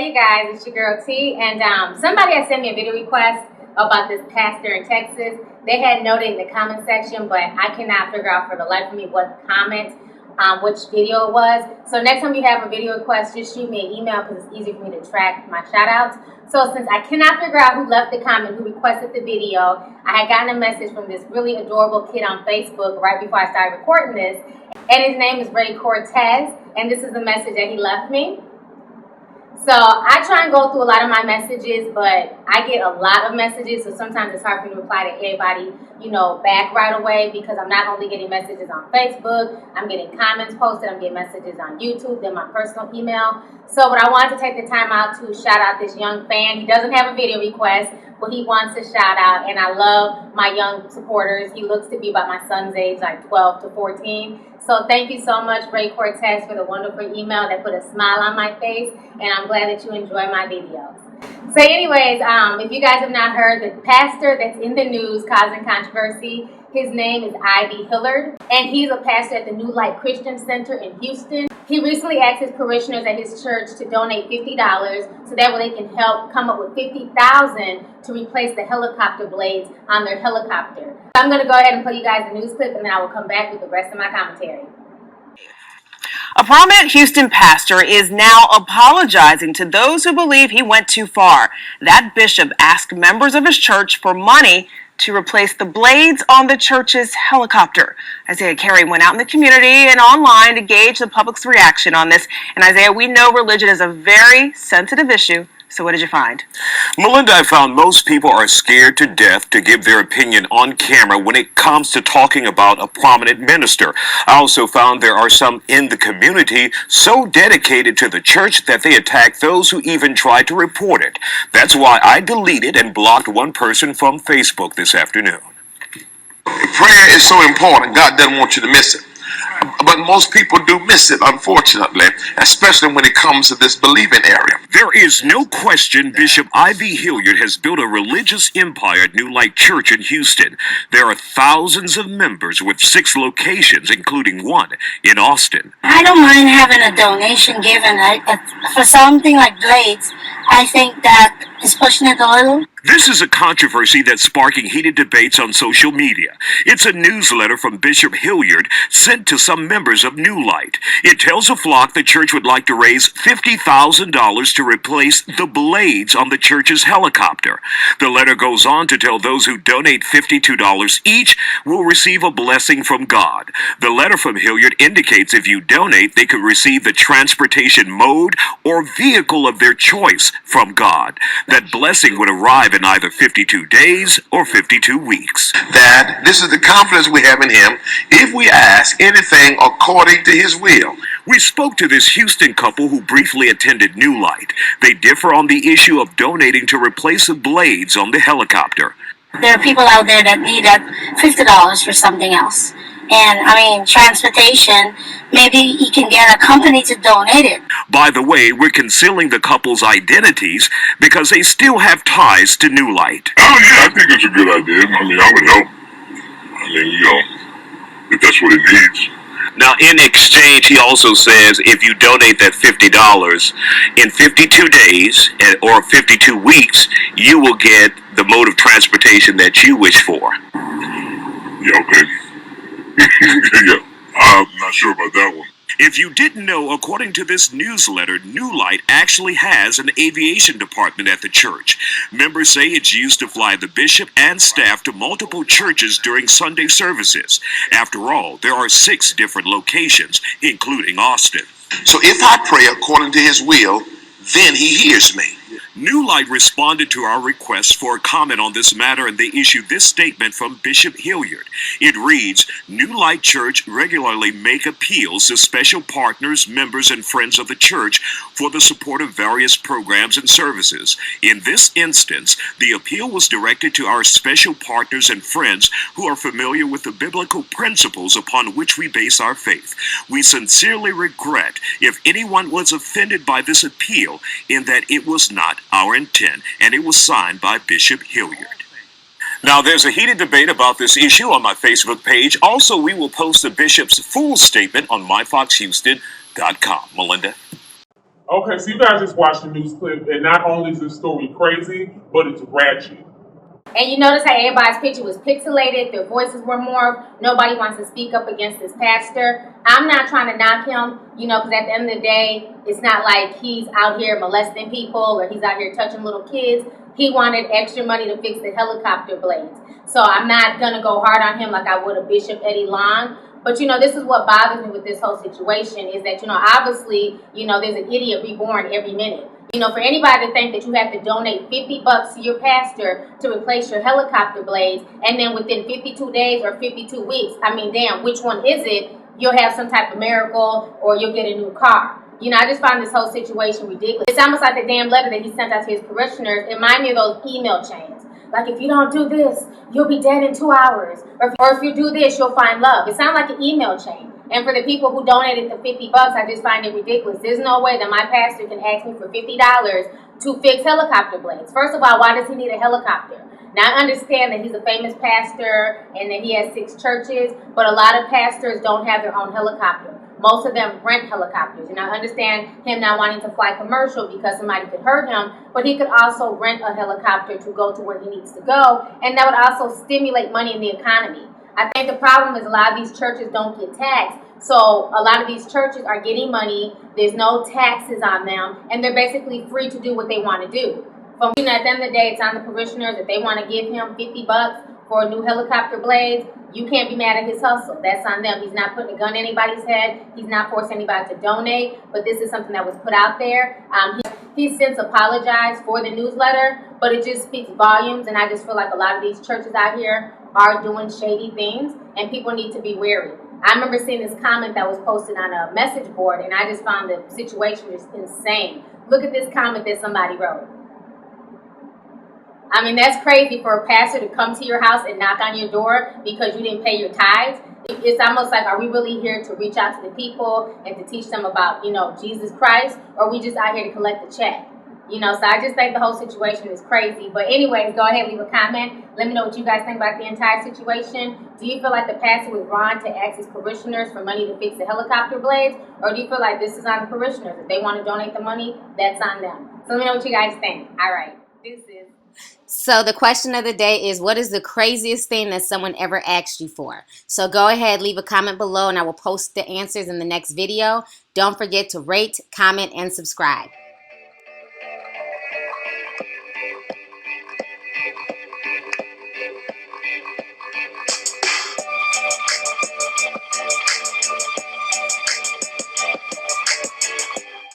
Hey you guys, it's your girl T, and somebody had sent me a video request about this pastor in Texas. They had noted in the comment section, but I cannot figure out for the life of me what comment, which video it was. So next time you have a video request, just shoot me an email because it's easy for me to track my shout outs. So since I cannot figure out who left the comment, who requested the video, I had gotten a message from this really adorable kid on Facebook right before I started recording this, and his name is Ray Cortez, and this is the message that he left me. So I try and go through a lot of my messages, but I get a lot of messages, so sometimes it's hard for me to reply to everybody, back right away, because I'm not only getting messages on Facebook, I'm getting comments posted, I'm getting messages on YouTube, then my personal email. So but I wanted to take the time out to shout out this young fan. He doesn't have a video request, but he wants a shout out, and I love my young supporters. He looks to be about my son's age, like 12 to 14. So thank you so much, Ray Cortez, for the wonderful email that put a smile on my face, and I'm glad that you enjoy my videos. So anyways, if you guys have not heard, the pastor that's in the news causing controversy, his name is Hilliard, and he's a pastor at the New Light Christian Center in Houston. He recently asked his parishioners at his church to donate $50 so that way they can help come up with $50,000 to replace the helicopter blades on their helicopter. I'm going to go ahead and play you guys a news clip, and then I will come back with the rest of my commentary. A prominent Houston pastor is now apologizing to those who believe he went too far. That bishop asked members of his church for money to replace the blades on the church's helicopter. Isaiah Carey went out in the community and online to gauge the public's reaction on this. And Isaiah, we know religion is a very sensitive issue. So what did you find? Melinda, I found most people are scared to death to give their opinion on camera when it comes to talking about a prominent minister. I also found there are some in the community so dedicated to the church that they attack those who even try to report it. That's why I deleted and blocked one person from Facebook this afternoon. Prayer is so important. God doesn't want you to miss it. But most people do miss it, unfortunately, especially when it comes to this believing area. There is no question Bishop Ivy Hilliard has built a religious empire at New Light Church in Houston. There are thousands of members with 6 locations, including one in Austin. I don't mind having a donation given for something like blades. I think that is pushing it a little. This is a controversy that's sparking heated debates on social media. It's a newsletter from Bishop Hilliard sent to some members of New Light. It tells a flock the church would like to raise $50,000 to replace the blades on the church's helicopter. The letter goes on to tell those who donate $52 each will receive a blessing from God. The letter from Hilliard indicates if you donate, they could receive the transportation mode or vehicle of their choice from God. That blessing would arrive in either 52 days or 52 weeks. That this is the confidence we have in Him if we ask anything according to His will. We spoke to this Houston couple who briefly attended New Light. They differ on the issue of donating to replace the blades on the helicopter. There are people out there that need that $50 for something else. And, transportation, maybe you can get a company to donate it. By the way, we're concealing the couple's identities because they still have ties to New Light. Oh, yeah, I think it's a good idea. I would help. If that's what it needs. Now, in exchange, he also says if you donate that $50, in 52 days or 52 weeks, you will get the mode of transportation that you wish for. Yeah, okay. Yeah, I'm not sure about that one. If you didn't know, according to this newsletter, New Light actually has an aviation department at the church. Members say it's used to fly the bishop and staff to multiple churches during Sunday services. After all, there are 6 different locations, including Austin. So if I pray according to His will, then He hears me. New Light responded to our request for a comment on this matter, and they issued this statement from Bishop Hilliard. It reads, New Light Church regularly make appeals to special partners, members, and friends of the church for the support of various programs and services. In this instance, the appeal was directed to our special partners and friends who are familiar with the biblical principles upon which we base our faith. We sincerely regret if anyone was offended by this appeal, in that it was not our intent, and it was signed by Bishop Hilliard. Now, there's a heated debate about this issue on my Facebook page. Also, we will post the bishop's full statement on myfoxhouston.com. Melinda? Okay, so you guys just watched the news clip, and not only is this story crazy, but it's ratchet. And you notice how everybody's picture was pixelated, their voices were morphed, nobody wants to speak up against this pastor. I'm not trying to knock him, because at the end of the day, it's not like he's out here molesting people or he's out here touching little kids. He wanted extra money to fix the helicopter blades. So I'm not going to go hard on him like I would a Bishop Eddie Long. But, this is what bothers me with this whole situation is that, obviously, there's an idiot reborn every minute. For anybody to think that you have to donate $50 to your pastor to replace your helicopter blades, and then within 52 days or 52 weeks, I mean, damn, which one is it? You'll have some type of miracle or you'll get a new car. I just find this whole situation ridiculous. It's almost like the damn letter that he sent out to his parishioners. It reminds me of those email chains. Like, if you don't do this, you'll be dead in 2 hours. Or if you do this, you'll find love. It sounds like an email chain. And for the people who donated the $50, I just find it ridiculous. There's no way that my pastor can ask me for $50 to fix helicopter blades. First of all, why does he need a helicopter? Now, I understand that he's a famous pastor and that he has 6 churches, but a lot of pastors don't have their own helicopter. Most of them rent helicopters. And I understand him not wanting to fly commercial because somebody could hurt him, but he could also rent a helicopter to go to where he needs to go, and that would also stimulate money in the economy. I think the problem is a lot of these churches don't get taxed. So a lot of these churches are getting money, there's no taxes on them, and they're basically free to do what they want to do. At the end of the day, it's on the parishioners. If they want to give him $50 for new helicopter blades, you can't be mad at his hustle. That's on them. He's not putting a gun in anybody's head. He's not forcing anybody to donate, but this is something that was put out there. He's since apologized for the newsletter, but it just speaks volumes, and I just feel like a lot of these churches out here are doing shady things, and people need to be wary. I remember seeing this comment that was posted on a message board, and I just found the situation just insane. Look at this comment that somebody wrote. I mean, that's crazy for a pastor to come to your house and knock on your door because you didn't pay your tithes. It's almost like, are we really here to reach out to the people and to teach them about, Jesus Christ, or are we just out here to collect the check? So I just think the whole situation is crazy. But anyways, go ahead and leave a comment. Let me know what you guys think about the entire situation. Do you feel like the pastor was wrong to ask his parishioners for money to fix the helicopter blades? Or do you feel like this is on the parishioners? If they want to donate the money, that's on them. So let me know what you guys think. All right. Deuces. So the question of the day is, what is the craziest thing that someone ever asked you for? So go ahead, leave a comment below, and I will post the answers in the next video. Don't forget to rate, comment, and subscribe.